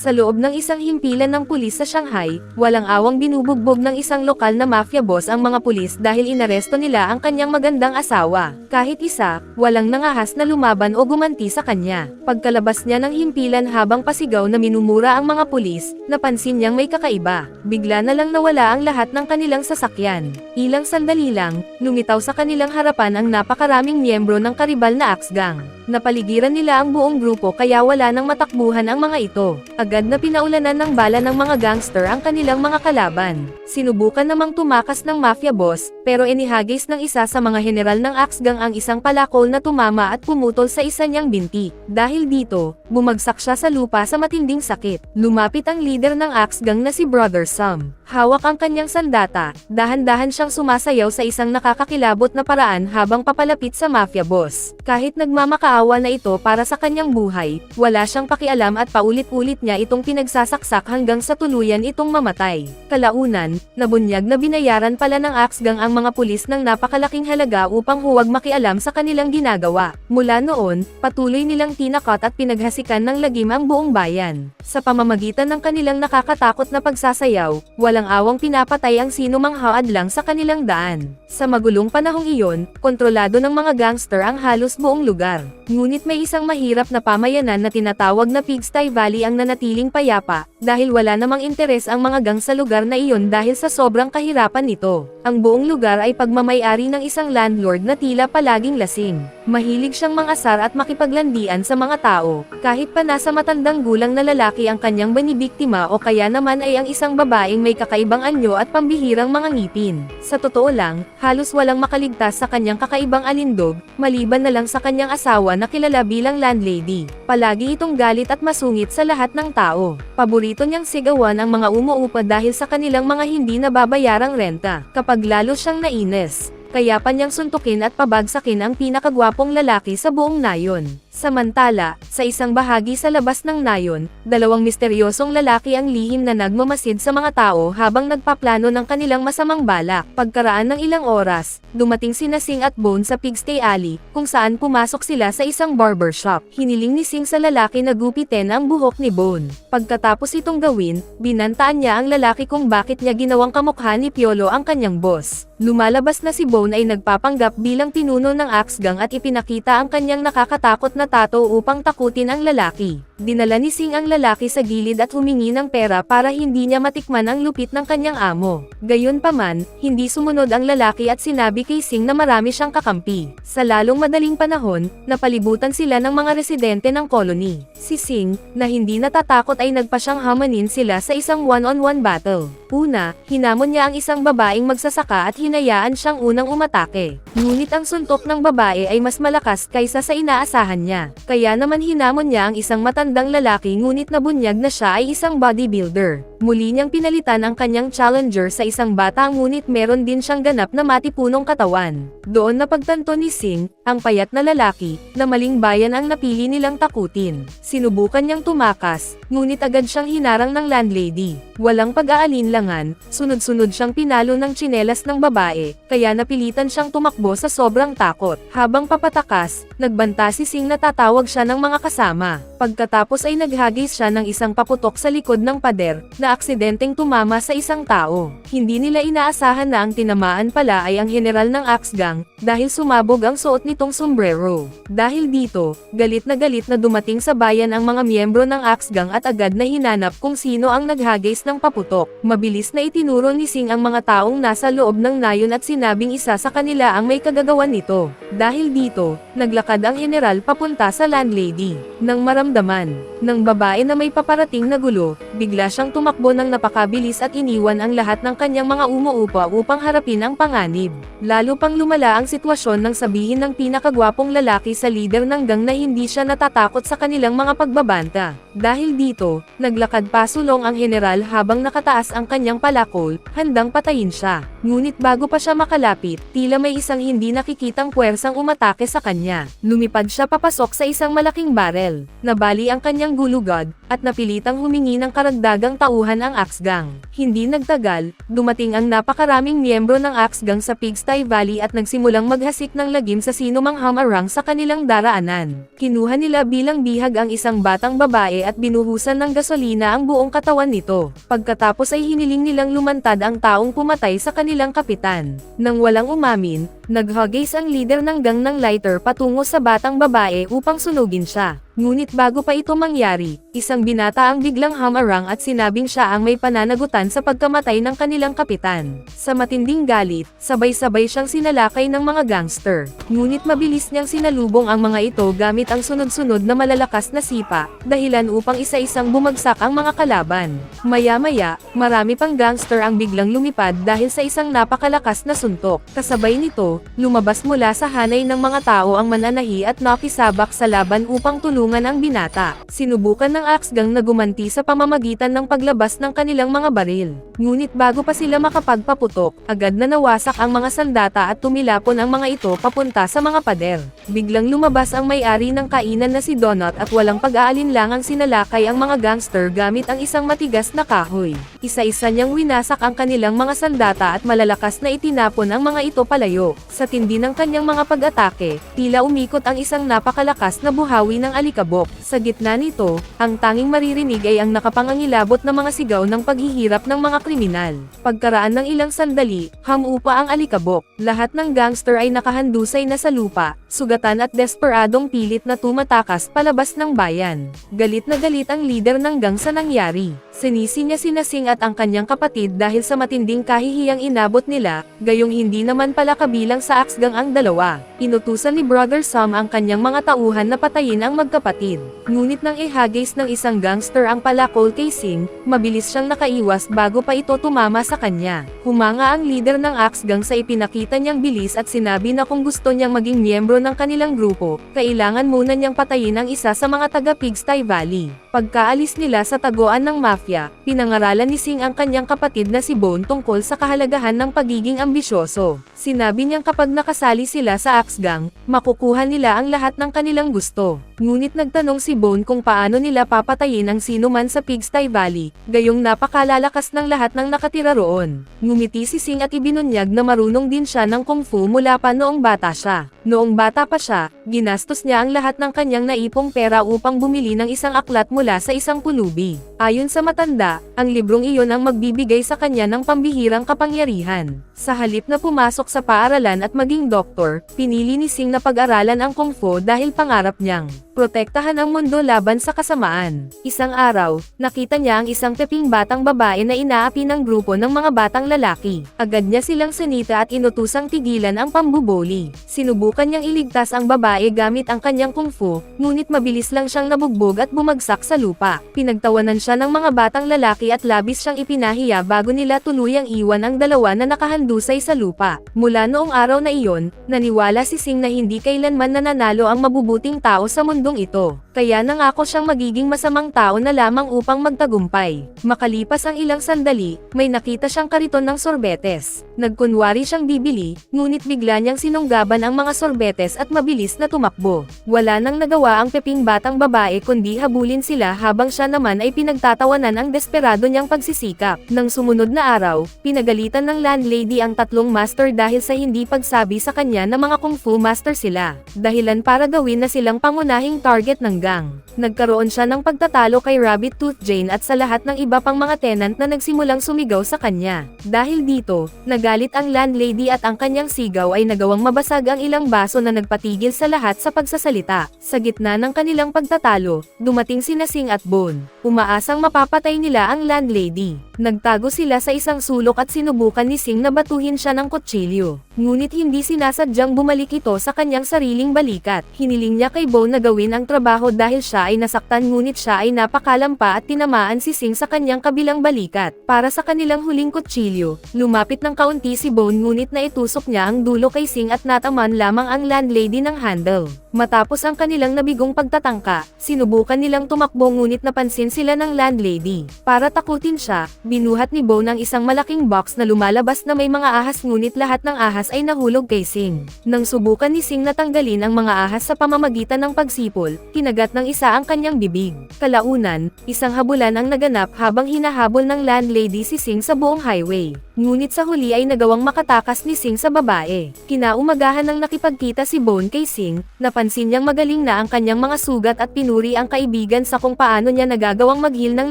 Sa loob ng isang himpilan ng pulis sa Shanghai, walang awang binubugbog ng isang lokal na mafia boss ang mga pulis dahil inaresto nila ang kanyang magandang asawa. Kahit isa, walang nangahas na lumaban o gumanti sa kanya. Pagkalabas niya ng himpilan habang pasigaw na minumura ang mga pulis, napansin niyang may kakaiba. Bigla na lang nawala ang lahat ng kanilang sasakyan. Ilang sandali lang, lumitaw sa kanilang harapan ang napakaraming miyembro ng karibal na Axe Gang. Napaligiran nila ang buong grupo kaya wala nang matakbuhan ang mga ito. Agad na pinaulanan ng bala ng mga gangster ang kanilang mga kalaban. Sinubukan namang tumakas ng mafia boss, pero inihagis ng isa sa mga general ng Axe Gang ang isang palakol na tumama at pumutol sa isa niyang binti. Dahil dito, bumagsak siya sa lupa sa matinding sakit. Lumapit ang leader ng Axe Gang na si Brother Sam. Hawak ang kanyang sandata, dahan-dahan siyang sumasayaw sa isang nakakakilabot na paraan habang papalapit sa mafia boss. Kahit nagmamakaawa na ito para sa kanyang buhay, wala siyang pakialam at paulit-ulit niya itong pinagsasaksak hanggang sa tuluyan itong mamatay. Kalaunan, nabunyag na binayaran pala ng Axe Gang ang mga pulis ng napakalaking halaga upang huwag makialam sa kanilang ginagawa. Mula noon, patuloy nilang tinakot at pinaghasikan ng lagim ang buong bayan. Sa pamamagitan ng kanilang nakakatakot na pagsasayaw, walang awang pinapatay ang sino mang haadlang sa kanilang daan. Sa magulong panahong iyon, kontrolado ng mga gangster ang halos buong lugar. Ngunit may isang mahirap na pamayanan na tinatawag na Pigsty Valley ang nanatiling payapa, dahil wala namang interes ang mga gang sa lugar na iyon dahil sa sobrang kahirapan nito. Ang buong lugar ay pagmamay-ari ng isang landlord na tila palaging lasing. Mahilig siyang mangasar at makipaglandian sa mga tao, kahit pa nasa matandang gulang na lalaki ang kanyang binibiktima o kaya naman ay ang isang babaeng may kakaibang anyo at pambihirang mga ngipin. Sa totoo lang, halos walang makaligtas sa kanyang kakaibang alindog, maliban na lang sa kanyang asawa na kilala bilang landlady. Palagi itong galit at masungit sa lahat ng tao. Paborito niyang sigawan ang mga umuupa dahil sa kanilang mga hindi nababayarang renta. Kapag lalo siyang nainis, kaya pa niyang suntukin at pabagsakin ang pinakagwapong lalaki sa buong nayon. Samantala, sa isang bahagi sa labas ng nayon, dalawang misteryosong lalaki ang lihim na nagmamasid sa mga tao habang nagpaplano ng kanilang masamang balak. Pagkaraan ng ilang oras, dumating sina Sing at Bone sa Pigsty Alley, kung saan pumasok sila sa isang barbershop. Hiniling ni Sing sa lalaki na gupitin ang buhok ni Bone. Pagkatapos itong gawin, binantaan niya ang lalaki kung bakit niya ginawang kamukha ni Piolo ang kanyang boss. Lumalabas na si Bone ay nagpapanggap bilang pinuno ng Axe Gang at ipinakita ang kanyang nakakatakot na tato upang takutin ang lalaki. Dinala ni Sing ang lalaki sa gilid at humingi ng pera para hindi niya matikman ang lupit ng kanyang amo. Gayunpaman, hindi sumunod ang lalaki at sinabi kay Sing na marami siyang kakampi. Sa lalong madaling panahon, napalibutan sila ng mga residente ng colony. Si Sing, na hindi natatakot ay nagpasyang hamanin sila sa isang one-on-one battle. Una, hinamon niya ang isang babaeng magsasaka at hinayaan siyang unang umatake. Ngunit ang suntok ng babae ay mas malakas kaysa sa inaasahan niya. Kaya naman hinamon niya ang isang matandang lalaki ngunit nabunyag na siya ay isang bodybuilder. Muli niyang pinalitan ang kanyang challenger sa isang bata ngunit meron din siyang ganap na matipunong katawan. Doon napagtanto ni Sing, ang payat na lalaki, na maling bayan ang napili nilang takutin. Sinubukan niyang tumakas, ngunit agad siyang hinarang ng landlady. Walang pag-aalinlangan, sunod-sunod siyang pinalo ng tsinelas ng babae, kaya napilitan siyang tumakbo sa sobrang takot. Habang papatakas, nagbanta si Sing na tatawag siya ng mga kasama. Pagkatapos ay naghagis siya ng isang paputok sa likod ng pader, na aksidenteng tumama sa isang tao. Hindi nila inaasahan na ang tinamaan pala ay ang general ng Axe Gang, dahil sumabog ang suot nitong sombrero. Dahil dito, galit na dumating sa bayan ang mga miyembro ng Axe Gang at agad na hinanap kung sino ang naghagis ng paputok. Mabilis na itinuro ni Sing ang mga taong nasa loob ng nayon at sinabing isa sa kanila ang may kagagawan nito. Dahil dito, naglakad ang general papunta sa landlady. Nang maramdaman ng babae na may paparating na gulo, bigla siyang tumakbo ng napakabilis at iniwan ang lahat ng kanyang mga umuupa upang harapin ang panganib. Lalo pang lumala ang sitwasyon nang sabihin ng pinakagwapong lalaki sa leader ng gang na hindi siya natatakot sa kanilang mga pagbabanta. Dahil dito, naglakad pasulong ang general habang nakataas ang kanyang palakol, handang patayin siya. Ngunit bago pa siya makalapit, tila may isang hindi nakikitang puwersang umatake sa kanya. Lumipad siya papasok sa isang malaking barel. Nabali ang kanyang gulugod, at napilitang humingi ng karagdagang tauhan tauhan ang Axe Gang. Hindi nagtagal, dumating ang napakaraming miyembro ng Axe Gang sa Pigsty Valley at nagsimulang maghasik ng lagim sa sinumang hamarang sa kanilang daraanan. Kinuha nila bilang bihag ang isang batang babae at binuhusan ng gasolina ang buong katawan nito. Pagkatapos ay hiniling nilang lumantad ang taong pumatay sa kanilang kapitan. Nang walang umamin, naghagis ang leader ng gang ng lighter patungo sa batang babae upang sunugin siya. Ngunit bago pa ito mangyari, isang binata ang biglang hamarang at sinabing siya ang may pananagutan sa pagkamatay ng kanilang kapitan. Sa matinding galit, sabay-sabay siyang sinalakay ng mga gangster. Ngunit mabilis niyang sinalubong ang mga ito gamit ang sunod-sunod na malalakas na sipa, dahilan upang isa-isang bumagsak ang mga kalaban. Maya-maya, marami pang gangster ang biglang lumipad dahil sa isang napakalakas na suntok. Kasabay nito, lumabas mula sa hanay ng mga tao ang mananahi at nakisabak sa laban upang tulungan ang binata. Sinubukan ng Axe Gang na gumanti sa pamamagitan ng paglabas ng kanilang mga baril. Ngunit bago pa sila makapagpaputok, agad na nawasak ang mga sandata at tumilapon ang mga ito papunta sa mga pader. Biglang lumabas ang may-ari ng kainan na si Donut at walang pag-aalinlangang sinalakay ang mga gangster gamit ang isang matigas na kahoy. Isa-isa niyang winasak ang kanilang mga sandata at malalakas na itinapon ang mga ito palayo. Sa tindi ng kanyang mga pag-atake, tila umikot ang isang napakalakas na buhawi ng alikabok. Sa gitna nito, ang tanging maririnig ay ang nakapangangilabot na mga sigaw ng paghihirap ng mga kriminal. Pagkaraan ng ilang sandali, hamupa ang alikabok. Lahat ng gangster ay nakahandusay na sa lupa, sugatan at desperadong pilit na tumatakas palabas ng bayan. Galit na galit ang leader ng gang sa nangyari. Sinisi niya si Nasing at ang kanyang kapatid dahil sa matinding kahihiyang inabot nila, gayong hindi naman pala kabilang sa Axe Gang ang dalawa. Inutusan ni Brother Sam ang kanyang mga tauhan na patayin ang magkapatid. Ngunit nang ihagis ng isang gangster ang palakol kay Sing, mabilis siyang nakaiwas bago pa ito tumama sa kanya. Humanga ang leader ng Axe Gang sa ipinakita niyang bilis at sinabi na kung gusto niyang maging miyembro ng kanilang grupo, kailangan muna niyang patayin ang isa sa mga taga Pigsty Valley. Pagkaalis nila sa taguan ng mafia, pinangaralan ni Sing ang kanyang kapatid na si Bone tungkol sa kahalagahan ng pagiging ambisyoso. Sinabi niyang kapag nakasali sila sa Axe Gang, makukuha nila ang lahat ng kanilang gusto. Ngunit nagtanong si Bone kung paano nila papatayin ang sino man sa Pigsty Valley, gayong napakalalakas ng lahat ng nakatira roon. Ngumiti si Sing at ibinunyag na marunong din siya ng kung fu mula pa noong bata siya. Noong bata pa siya, ginastos niya ang lahat ng kanyang naipong pera upang bumili ng isang aklat mula sa isang pulubi. Ayon sa matanda, ang librong iyon ang magbibigay sa kanya ng pambihirang kapangyarihan. Sa halip na pumasok sa paaralan at maging doktor, pinili ni Sing na pag-aralan ang kung fu dahil pangarap niyang protektahan ang mundo laban sa kasamaan. Isang araw, nakita niya ang isang peping batang babae na inaapi ng grupo ng mga batang lalaki. Agad niya silang sinita at inutusang tigilan ang pambubuli. Sinubukan niyang iligtas ang babae gamit ang kanyang kung fu, ngunit mabilis lang siyang nabugbog at bumagsak sa lupa. Pinagtawanan siya ng mga batang lalaki at labis siyang ipinahiya bago nila tuluyang iwan ang dalawa na nakahandusay sa lupa. Mula noong araw na iyon, naniwala si Sing na hindi kailanman nananalo ang mabubuting tao sa mundo ito. Kaya nangako siyang magiging masamang tao na lamang upang magtagumpay. Makalipas ang ilang sandali, may nakita siyang kariton ng sorbetes. Nagkunwari siyang bibili, ngunit bigla niyang sinunggaban ang mga sorbetes at mabilis na tumakbo. Wala nang nagawa ang peping batang babae kundi habulin sila habang siya naman ay pinagtatawanan ang desperado niyang pagsisikap. Nang sumunod na araw, pinagalitan ng landlady ang tatlong master dahil sa hindi pagsabi sa kanya na mga kung fu master sila. Dahilan para gawin na silang pangunahing target ng gang. Nagkaroon siya ng pagtatalo kay Rabbit Tooth Jane at sa lahat ng iba pang mga tenant na nagsimulang sumigaw sa kanya. Dahil dito, nagalit ang landlady at ang kanyang sigaw ay nagawang mabasag ang ilang baso na nagpatigil sa lahat sa pagsasalita. Sa gitna ng kanilang pagtatalo, dumating si Nasing at Bone. Umaasang mapapatay nila ang landlady. Nagtago sila sa isang sulok at sinubukan ni Sing na batuhin siya ng kutsilyo. Ngunit hindi sinasadyang bumalik ito sa kanyang sariling balikat. Hiniling niya kay Bone na gawin ang trabaho dahil siya ay nasaktan ngunit siya ay napakalampa at tinamaan si Sing sa kanyang kabilang balikat. Para sa kanilang huling kutsilyo, lumapit ng kaunti si Bone ngunit naitusok niya ang dulo kay Sing at nataman lamang ang landlady ng handle. Matapos ang kanilang nabigong pagtatangka, sinubukan nilang tumakbo ngunit napansin sila ng landlady. Para takutin siya, binuhat ni Bone ang isang malaking box na lumalabas na may mga ahas ngunit lahat ng ahas ay nahulog kay Sing. Nang subukan ni Sing na tanggalin ang mga ahas sa pamamagitan ng pagsipol, kinagat ng isa ang kanyang bibig. Kalaunan, isang habulan ang naganap habang hinahabol ng landlady si Sing sa buong highway. Ngunit sa huli ay nagawang makatakas ni Sing sa babae. Kinaumagahan nang nakipagkita si Bone kay Sing, napansin niyang magaling na ang kanyang mga sugat at pinuri ang kaibigan sa kung paano niya nagagawang mag-heal ng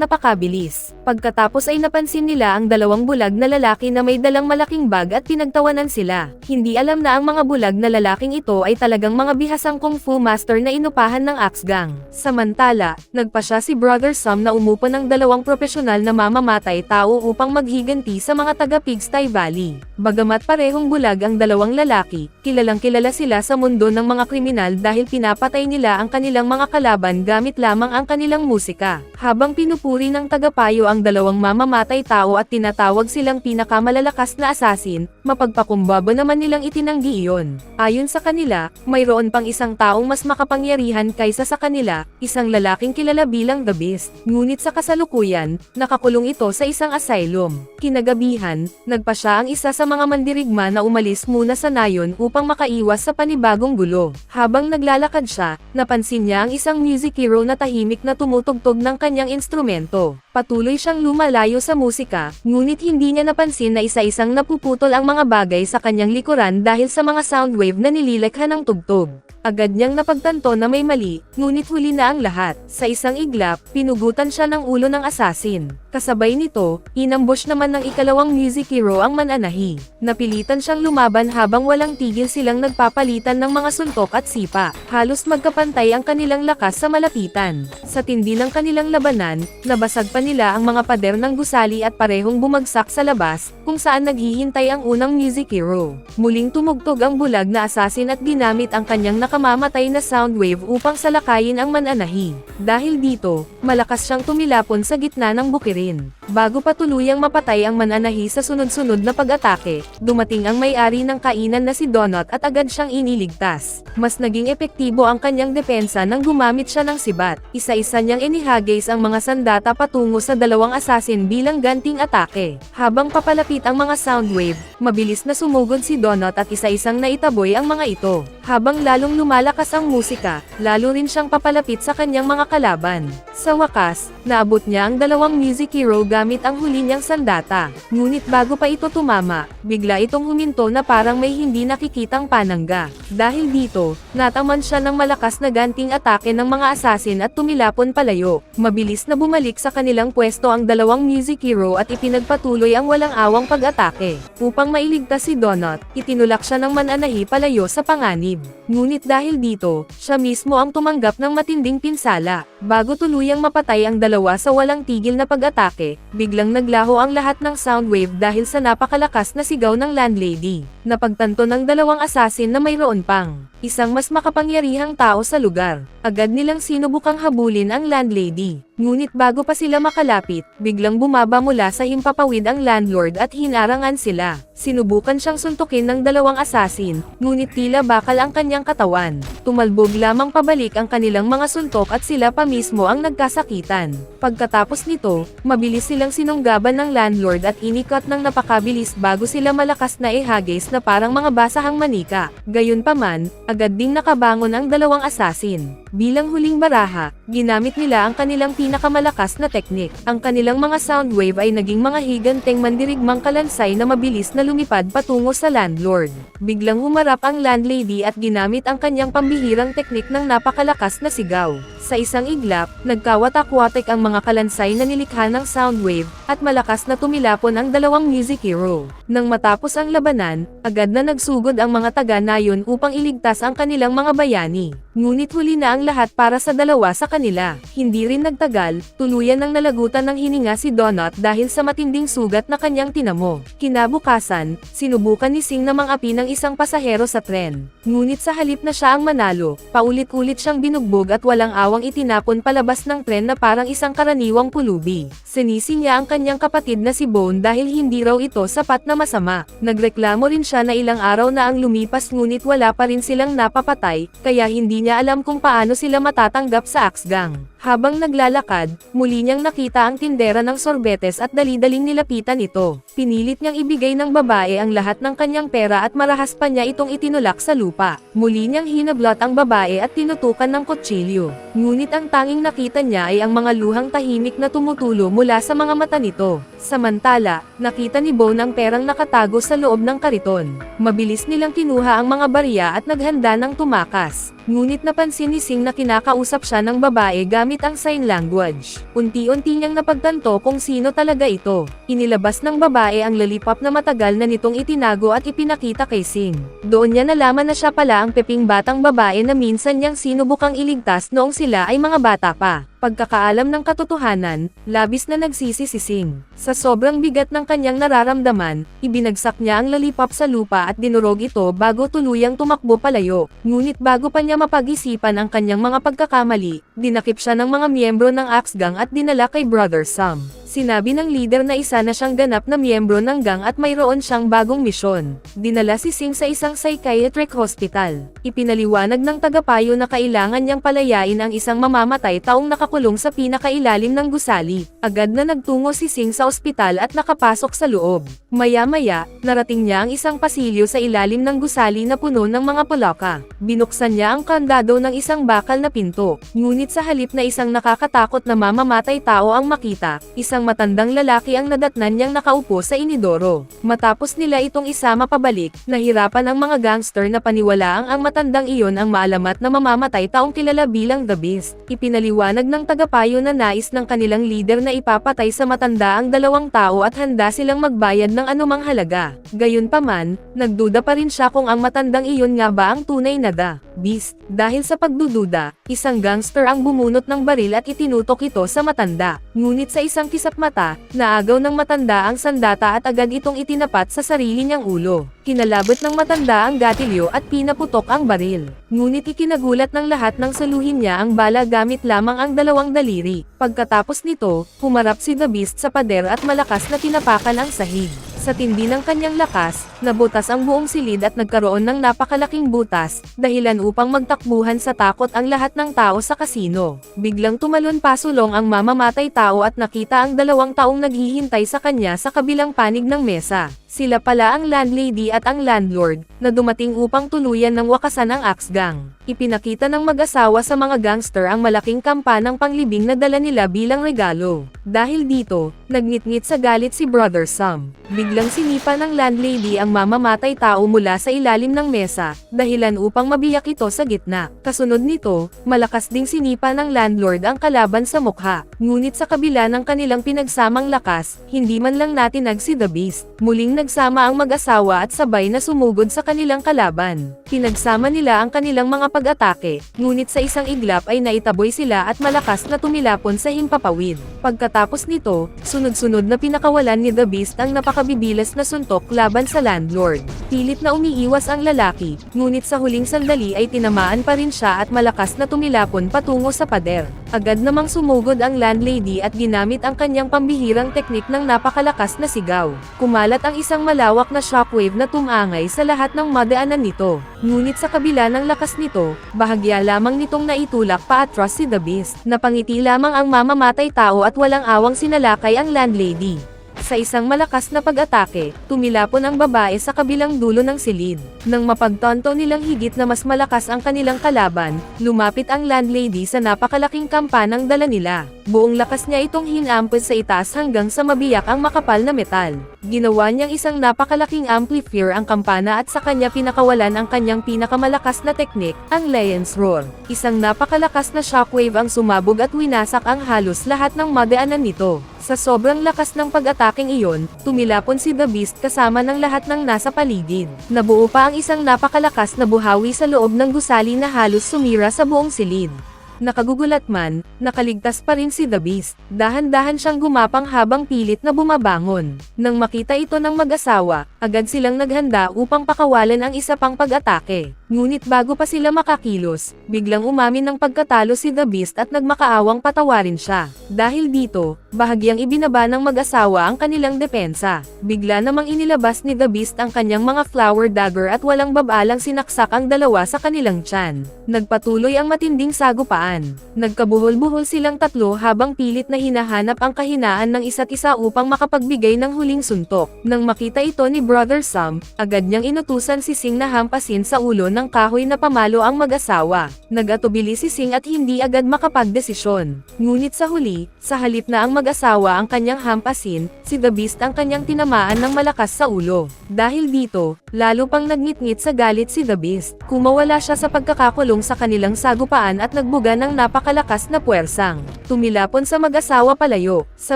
napakabilis. Pagkatapos ay napansin nila ang dalawang bulag na lalaki na may dalang malaking bag at pinagtawanan sila. Hindi alam na ang mga bulag na lalaking ito ay talagang mga bihasang kung fu master na inupahan ng Axe Gang. Samantala, nagpa siya si Brother Sam na umupo ng dalawang propesyonal na mamamatay tao upang maghiganti sa mga taga Pigsty Valley. Bagamat parehong bulag ang dalawang lalaki, kilalang kilala sila sa mundo ng mga kriminal dahil pinapatay nila ang kanilang mga kalaban gamit lamang ang kanilang musika. Habang pinupuri ng tagapayo ang dalawang mamamatay tao at tinatawag silang pinakamalalakas na assassin, mapagpakumbaba naman nilang itinanggi iyon. Ayon sa kanila, mayroon pang isang taong mas makapangyarihan kaysa sa kanila, isang lalaking kilala bilang The Beast. Ngunit sa kasalukuyan, nakakulong ito sa isang asylum. Kinagabihan, nagpa siya ang isa sa mga mandirigma na umalis muna sa nayon upang makaiwas sa panibagong gulo. Habang naglalakad siya, napansin niya ang isang music hero na tahimik na tumutugtog ng kanyang instrumento. Patuloy siyang lumalayo sa musika, ngunit hindi niya napansin na isa-isang napuputol ang mga bagay sa kanyang likuran dahil sa mga sound wave na nililikha ng tugtog. Agad niyang napagtanto na may mali, ngunit huli na ang lahat. Sa isang iglap, pinugutan siya ng ulo ng assassin. Kasabay nito, inambush naman ng ikalawang music hero ang mananahi. Napilitan siyang lumaban habang walang tigil silang nagpapalitan ng mga suntok at sipa. Halos magkapantay ang kanilang lakas sa malapitan. Sa tindi ng kanilang labanan, nabasag pa nila ang mga pader ng gusali at parehong bumagsak sa labas, kung saan naghihintay ang unang music hero. Muling tumugtog ang bulag na assassin at ginamit ang kanyang nakamamatay na sound wave upang salakayin ang mananahi. Dahil dito, malakas siyang tumilapon sa gitna ng bukirin. Bago pa tuluyang mapatay ang mananahi sa sunod-sunod na pag-atake, dumating ang may-ari ng kainan na si Donut at agad siyang iniligtas. Mas naging epektibo ang kanyang depensa nang gumamit siya ng sibat. Isa-isa niyang inihagis ang mga sandata patungo sa dalawang assassin bilang ganting atake. Habang papalapit ang mga sound wave, mabilis na sumugod si Donut at isa-isang naitaboy ang mga ito. Habang lalong lumalakas ang musika, lalo rin siyang papalapit sa kanyang mga kalaban. Sa wakas, naabot niya ang dalawang music hero gamit ang huli niyang sandata. Ngunit bago pa ito tumama, bigla itong huminto na parang may hindi nakikitang panangga. Dahil dito, nataman siya ng malakas na ganting atake ng mga assassin at tumilapon palayo. Mabilis na bumalik sa kanilang pwesto ang dalawang music hero at ipinagpatuloy ang walang awang pag-atake. Upang mailigtas si Donut, itinulak siya ng mananahi palayo sa panganib. Ngunit dahil dito, siya mismo ang tumanggap ng matinding pinsala. Bago tuluyang mapatay ang dalawa sa walang tigil na pag-atake, biglang naglaho ang lahat ng sound wave dahil sa napakalakas na sigaw ng landlady. Napagtanto ng dalawang assassin na mayroon pang isang mas makapangyarihang tao sa lugar. Agad nilang sinubukang habulin ang landlady. Ngunit bago pa sila makalapit, biglang bumaba mula sa himpapawid ang landlord at hinarangan sila. Sinubukan siyang suntukin ng dalawang assassin, ngunit tila bakal ang kanyang katawan. Tumalbog lamang pabalik ang kanilang mga suntok at sila pa mismo ang nagkasakitan. Pagkatapos nito, mabilis silang sinunggaban ng landlord at inikot ng napakabilis bago sila malakas na ihagis na parang mga basahang manika. Gayunpaman, agad ding nakabangon ang dalawang assassin. Bilang huling baraha, ginamit nila ang kanilang pinakamalakas na teknik. Ang kanilang mga sound wave ay naging mga higanteng mandirigmang kalansay na mabilis na lumipad patungo sa landlord. Biglang humarap ang landlady at ginamit ang kanyang pambihirang teknik ng napakalakas na sigaw. Sa isang iglap, nagkawatak-watak ang mga kalansay na nilikha ng sound wave, at malakas na tumilapon ang dalawang music hero. Nang matapos ang labanan, agad na nagsugod ang mga taga-nayon upang iligtas ang kanilang mga bayani. Ngunit huli na ang lahat para sa dalawa sa kanila. Hindi rin nagtagal, tuluyan ng nalagutan ng hininga si Donut dahil sa matinding sugat na kanyang tinamo. Kinabukasan, sinubukan ni Sing na mang-api ng isang pasahero sa tren. Ngunit sa halip na siya ang manalo, paulit-ulit siyang binugbog at walang awang itinapon palabas ng tren na parang isang karaniwang pulubi. Sinisi niya ang kanyang kapatid na si Bone dahil hindi raw ito sapat na masama. Nagreklamo rin siya na ilang araw na ang lumipas ngunit wala pa rin silang napapatay, kaya hindi niya alam kung paano sila matatanggap sa Axe Gang. Habang naglalakad, muli niyang nakita ang tindera ng sorbetes at dali-daling nilapitan ito. Pinilit niyang ibigay ng babae ang lahat ng kanyang pera at marahas pa niya itong itinulak sa lupa. Muli niyang hinablot ang babae at tinutukan ng kutsilyo. Ngunit ang tanging nakita niya ay ang mga luhang tahimik na tumutulo mula sa mga mata nito. Samantala, nakita ni Bone ang perang nakatago sa loob ng kariton. Mabilis nilang kinuha ang mga barya at naghanda ng tumakas. Ngunit napansin ni Sing na kinakausap siya ng babae gamit ang sign language. Unti-unti niyang napagtanto kung sino talaga ito. Inilabas ng babae ang lollipop na matagal na nitong itinago at ipinakita kay Sing. Doon niya nalaman na siya pala ang peping batang babae na minsan niyang sinubukang iligtas noong sila ay mga bata pa. Pagkakaalam ng katotohanan, labis na nagsisi si Sing. Sa sobrang bigat ng kanyang nararamdaman, ibinagsak niya ang lollipop sa lupa at dinurog ito bago tuluyang tumakbo palayo. Ngunit bago pa niya mapag-isipan ang kanyang mga pagkakamali, dinakip siya ng mga miyembro ng Axe Gang at dinala kay Brother Sam. Sinabi ng leader na isa na siyang ganap na miyembro ng gang at mayroon siyang bagong misyon. Dinala si Sing sa isang psychiatric hospital. Ipinaliwanag ng tagapayo na kailangan niyang palayain ang isang mamamatay taong nakakulong sa pinakailalim ng gusali. Agad na nagtungo si Sing sa ospital at nakapasok sa loob. Maya-maya, narating niya ang isang pasilyo sa ilalim ng gusali na puno ng mga pulaka. Binuksan niya ang kandado ng isang bakal na pinto. Ngunit sa halip na isang nakakatakot na mamamatay tao ang makita, isang matandang lalaki ang nadatnan niyang nakaupo sa inidoro. Matapos nila itong isama pabalik, nahirapan ang mga gangster na paniwalaang ang matandang iyon ang maalamat na mamamatay taong kilala bilang The Beast. Ipinaliwanag ng tagapayo na nais ng kanilang leader na ipapatay sa matanda ang dalawang tao at handa silang magbayad ng anumang halaga. Gayunpaman, nagduda pa rin siya kung ang matandang iyon nga ba ang tunay na The Beast. Dahil sa pagdududa, isang gangster ang bumunot ng baril at itinutok ito sa matanda. Ngunit sa isang kisap mata, naagaw ng matanda ang sandata at agad itong itinapat sa sarili niyang ulo. Kinalabot ng matanda ang gatilyo at pinaputok ang baril. Ngunit ikinagulat ng lahat ng saluhin niya ang bala gamit lamang ang dalawang daliri. Pagkatapos nito, humarap si The Beast sa pader at malakas na tinapakan ang sahig. Sa tindi ng kanyang lakas, nabutas ang buong silid at nagkaroon ng napakalaking butas, dahilan upang magtakbuhan sa takot ang lahat ng tao sa kasino. Biglang tumalon pasulong ang mamamatay tao at nakita ang dalawang taong naghihintay sa kanya sa kabilang panig ng mesa. Sila pala ang landlady at ang landlord, na dumating upang tuluyan ng wakasan ang Axe Gang. Ipinakita ng mag-asawa sa mga gangster ang malaking kampanang panglibing na dala nila bilang regalo. Dahil dito, nagngit-ngit sa galit si Brother Sam. Biglang sinipa ng landlady ang mamamatay tao mula sa ilalim ng mesa, dahilan upang mabiyak ito sa gitna. Kasunod nito, malakas ding sinipa ng landlord ang kalaban sa mukha. Ngunit sa kabila ng kanilang pinagsamang lakas, hindi man lang natinag si The Beast. Muling nagsama ang mag-asawa at sabay na sumugod sa kanilang kalaban. Pinagsama nila ang kanilang mga pag-atake, ngunit sa isang iglap ay naitaboy sila at malakas na tumilapon sa himpapawid. Pagkatapos nito, sunod-sunod na pinakawalan ni The Beast ang napakabibilas na suntok laban sa landlord. Pilit na umiiwas ang lalaki, ngunit sa huling sandali ay tinamaan pa rin siya at malakas na tumilapon patungo sa pader. Agad namang sumugod ang landlady at ginamit ang kanyang pambihirang teknik ng napakalakas na sigaw. Kumalat ang isang malawak na shockwave na tumangay sa lahat ng madaanan nito. Ngunit sa kabila ng lakas nito, bahagya lamang nitong naitulak paatras si The Beast. Napangiti lamang ang mamamatay tao at walang awang sinalakay ang landlady. Sa isang malakas na pag-atake, tumilapon ang babae sa kabilang dulo ng silid. Nang mapagtanto nilang higit na mas malakas ang kanilang kalaban, lumapit ang landlady sa napakalaking kampanang dala nila. Buong lakas niya itong hinampos sa itaas hanggang sa mabiyak ang makapal na metal. Ginawa niyang isang napakalaking amplifier ang kampana at sa kanya pinakawalan ang kanyang pinakamalakas na teknik, ang Lion's Roar. Isang napakalakas na shockwave ang sumabog at winasak ang halos lahat ng madaanan nito. Sa sobrang lakas ng pag-ataking iyon, tumilapon si The Beast kasama ng lahat ng nasa paligid. Nabuo pa ang isang napakalakas na buhawi sa loob ng gusali na halos sumira sa buong silid. Nakagugulat man, nakaligtas pa rin si The Beast. Dahan-dahan siyang gumapang habang pilit na bumabangon. Nang makita ito ng mag-asawa, agad silang naghanda upang pakawalan ang isa pang pag-atake. Ngunit bago pa sila makakilos, biglang umamin ng pagkatalo si The Beast at nagmakaawang patawarin siya. Dahil dito, bahagyang ibinaba ng mag-asawa ang kanilang depensa. Bigla namang inilabas ni The Beast ang kanyang mga flower dagger at walang babalang sinaksak ang dalawa sa kanilang tiyan. Nagpatuloy ang matinding sagupaan. Nagkabuhol-buhol silang tatlo habang pilit na hinahanap ang kahinaan ng isa't isa upang makapagbigay ng huling suntok. Nang makita ito ni Brother Sam, agad niyang inutusan si Sing na hampasin sa ulo ng kahoy na pamalo ang mag-asawa. Nag-atubili si Sing at hindi agad makapagdesisyon. Ngunit sa huli, sa halip na ang mag-asawa ang kanyang hampasin, si The Beast ang kanyang tinamaan ng malakas sa ulo. Dahil dito, lalo pang nagngit-ngit sa galit si The Beast. Kumawala siya sa pagkakakulong sa kanilang sagupaan at nagbuga ng napakalakas na puwersang tumilapon sa mag-asawa palayo. Sa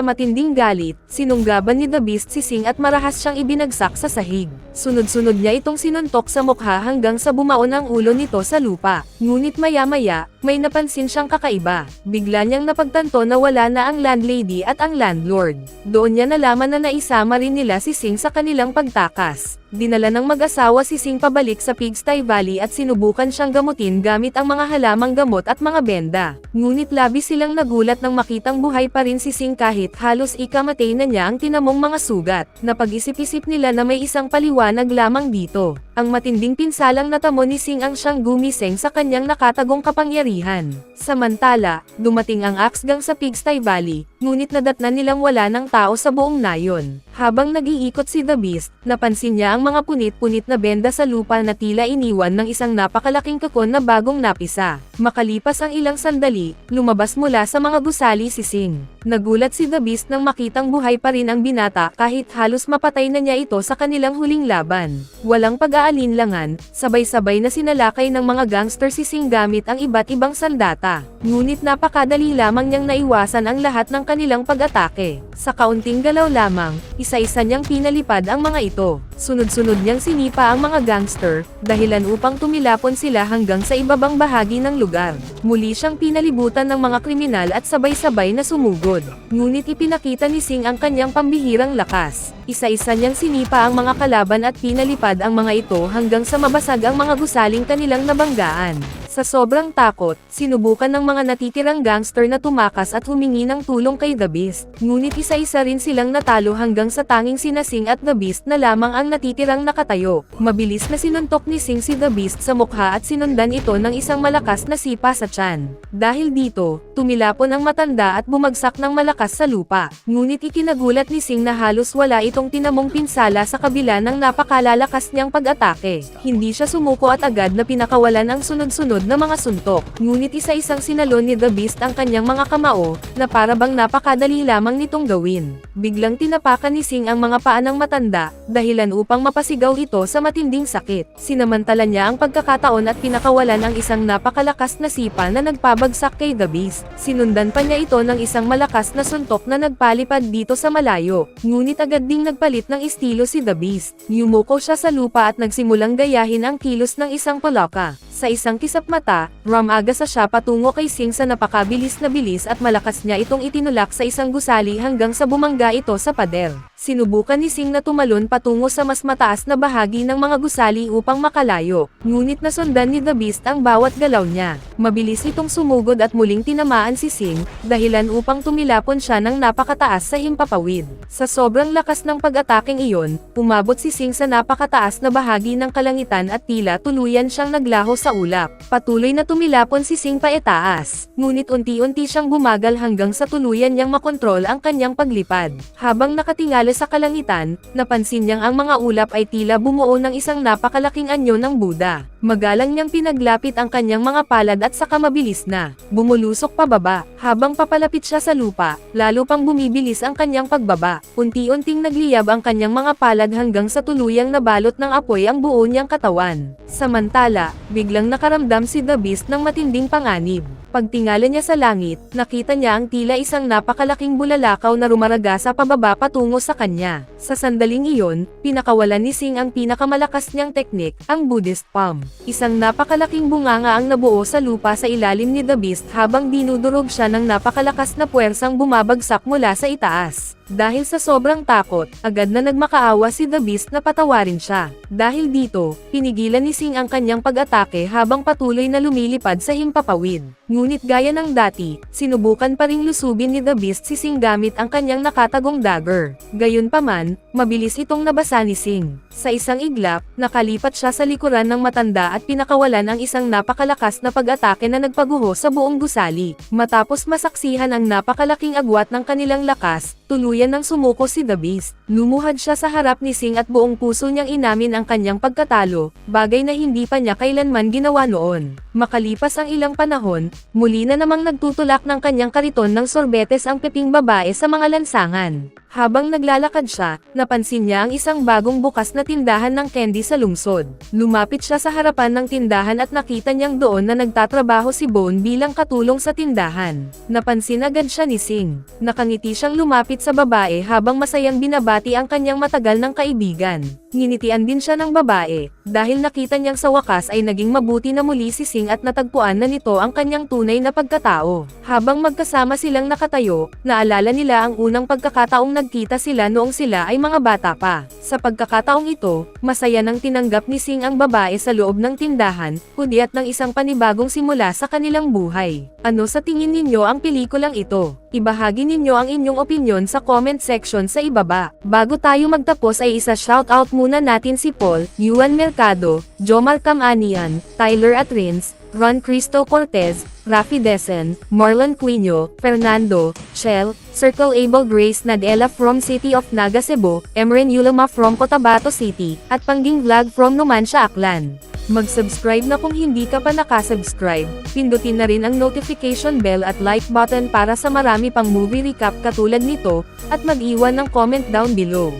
matinding galit, sinunggaban ni The Beast si Sing at marahas siyang ibinagsak sa sahig. Sunod-sunod niya itong sinuntok sa mukha hanggang sa bumaon ang ulo nito sa lupa. Ngunit maya-maya, may napansin siyang kakaiba. Bigla niyang napagtanto na wala na ang landlady at ang landlord. Doon niya nalaman na naisama rin nila si Sing sa kanilang pagtakas. Dinala ng mag-asawa si Sing pabalik sa Pigsty Valley at sinubukan siyang gamutin gamit ang mga halamang gamot at mga benda. Ngunit labis silang nagulat nang makitang buhay pa rin si Sing kahit halos ikamatay na niya ang tinamong mga sugat. Napag-isip-isip nila na may isang paliwanag lamang dito. Ang matinding pinsalang natamo ni Sing ang siyang gumising sa kanyang nakatagong kapangyarihan. Samantala, dumating ang Axgang sa Pigsty Valley, ngunit nadatnan nilang wala ng tao sa buong nayon. Habang nag-iikot si The Beast, napansin niya ang mga punit-punit na benda sa lupa na tila iniwan ng isang napakalaking kakon na bagong napisa. Makalipas ang ilang sandali, lumabas mula sa mga gusali si Sing. Nagulat si The Beast nang makitang buhay pa rin ang binata kahit halos mapatay na niya ito sa kanilang huling laban. Walang pag-aalinlangan, sabay-sabay na sinalakay ng mga gangster si Sing gamit ang iba't ibang sandata. Ngunit napakadali lamang niyang naiwasan ang lahat ng kanilang pag-atake. Sa kaunting galaw lamang, isa-isa niyang pinalipad ang mga ito. Sunod-sunod niyang sinipa ang mga gangster, dahilan upang tumilapon sila hanggang sa ibabang bahagi ng lugar. Muli siyang pinalibutan ng mga kriminal at sabay-sabay na sumugod. Ngunit ipinakita ni Sing ang kanyang pambihirang lakas. Isa-isa niyang sinipa ang mga kalaban at pinalipad ang mga ito hanggang sa mabasag ang mga gusaling kanilang nabanggaan. Sa sobrang takot, sinubukan ng mga natitirang gangster na tumakas at humingi ng tulong kay The Beast. Ngunit isa-isa rin silang natalo hanggang sa tanging sina Sing at The Beast na lamang ang natitirang nakatayo. Mabilis na sinuntok ni Sing si The Beast sa mukha at sinundan ito ng isang malakas na sipa sa tiyan. Dahil dito, tumilapon ang matanda at bumagsak ng malakas sa lupa. Ngunit ikinagulat ni Sing na halos wala itong tinamong pinsala sa kabila ng napakalalakas niyang pag-atake. Hindi siya sumuko at agad na pinakawalan ang sunod-sunod na mga suntok. Ngunit isa-isang sinalon ni The Beast ang kanyang mga kamao, na parabang napakadali lamang nitong gawin. Biglang tinapakan ni Sing ang mga paa ng matanda, dahilan upang mapasigaw ito sa matinding sakit. Sinamantala niya ang pagkakataon at pinakawalan ang isang napakalakas na sipa na nagpabagsak kay The Beast. Sinundan pa niya ito ng isang malakas na suntok na nagpalipad dito sa malayo. Ngunit agad ding nagpalit ng estilo si The Beast. Yumuko siya sa lupa at nagsimulang gayahin ang kilos ng isang palaka. Sa isang kisap mata, rumagasa siya patungo kay Sing sa napakabilis na bilis at malakas niya itong itinulak sa isang gusali hanggang sa bumangga ito sa pader. Sinubukan ni Sing na tumalon patungo sa mas mataas na bahagi ng mga gusali upang makalayo. Ngunit nasundan ni The Beast ang bawat galaw niya. Mabilis itong sumugod at muling tinamaan si Sing, dahilan upang tumilapon siya ng napakataas sa himpapawid. Sa sobrang lakas ng pag-ataking iyon, umabot si Sing sa napakataas na bahagi ng kalangitan at tila tuluyan siyang naglaho sa ulap. Patuloy na tumilapon si Sing paetaas. Ngunit unti-unti siyang bumagal hanggang sa tuluyan niyang makontrol ang kanyang paglipad. Habang nakatingala sa kalangitan, napansin niyang ang mga ulap ay tila bumuo ng isang napakalaking anyo ng Buddha. Magalang niyang pinaglapit ang kanyang mga palad at saka mabilis na bumulusok pababa. Habang papalapit siya sa lupa, lalo pang bumibilis ang kanyang pagbaba. Unti-unting nagliyab ang kanyang mga palad hanggang sa tuluyang nabalot ng apoy ang buo niyang katawan. Samantala, biglang nakaramdam si The Beast ng matinding panganib. Pagtingala niya sa langit, nakita niya ang tila isang napakalaking bulalakaw na rumaragasa pababa patungo sa kanya. Sa sandaling iyon, pinakawalan ni Sing ang pinakamalakas niyang teknik, ang Buddhist palm. Isang napakalaking bunganga ang nabuo sa lupa sa ilalim ni The Beast habang dinudurog siya ng napakalakas na puwersang bumabagsak mula sa itaas. Dahil sa sobrang takot, agad na nagmakaawa si The Beast na patawarin siya. Dahil dito, pinigilan ni Sing ang kanyang pag-atake habang patuloy na lumilipad sa himpapawid. Ngunit gaya ng dati, sinubukan pa ring lusubin ni The Beast si Sing gamit ang kanyang nakatagong dagger. Gayunpaman, mabilis itong nabasa ni Sing. Sa isang iglap, nakalipat siya sa likuran ng matanda at pinakawalan ang isang napakalakas na pag-atake na nagpaguho sa buong gusali. Matapos masaksihan ang napakalaking agwat ng kanilang lakas, tuluyan ng sumuko si The Beast. Lumuhad siya sa harap ni Sing at buong puso niyang inamin ang kanyang pagkatalo, bagay na hindi pa niya kailanman ginawa noon. Makalipas ang ilang panahon, muli na namang nagtutulak ng kanyang kariton ng sorbetes ang peping babae sa mga lansangan. Habang naglalakad siya, napansin niya ang isang bagong bukas na tindahan ng candy sa lungsod. Lumapit siya sa harapan ng tindahan at nakita niyang doon na nagtatrabaho si Bone bilang katulong sa tindahan. Napansin agad siya ni Sing. Nakangiti siyang lumapit sa babae habang masayang binabati ang kanyang matagal ng kaibigan. Nginitian din siya ng babae, dahil nakita niyang sa wakas ay naging mabuti na muli si Sing at natagpuan na nito ang kanyang tunay na pagkatao. Habang magkasama silang nakatayo, naalala nila ang unang pagkakataong nagkita sila noong sila ay mga bata pa. Sa pagkakataong ito, masaya nang tinanggap ni Sing ang babae sa loob ng tindahan, hudyat ng isang panibagong simula sa kanilang buhay. Ano sa tingin ninyo ang pelikulang ito? Ibahagi ninyo ang inyong opinyon sa comment section sa ibaba. Bago tayo magtapos ay isa-shoutout muna natin si Paul, Yuan Mercado, Jomar Camanian, Tyler Atrins, Ron Cristo Cortez, Rafi Desen, Marlon Quino, Fernando, Shell, Circle Able Grace Nadella from City of Naga Cebu, Emren Yulama from Cotabato City, at Pangging Vlog from Numancia Aklan. Mag-subscribe na kung hindi ka pa nakasubscribe, pindutin na rin ang notification bell at like button para sa marami pang movie recap katulad nito, at mag-iwan ng comment down below.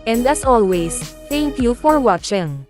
And as always, thank you for watching.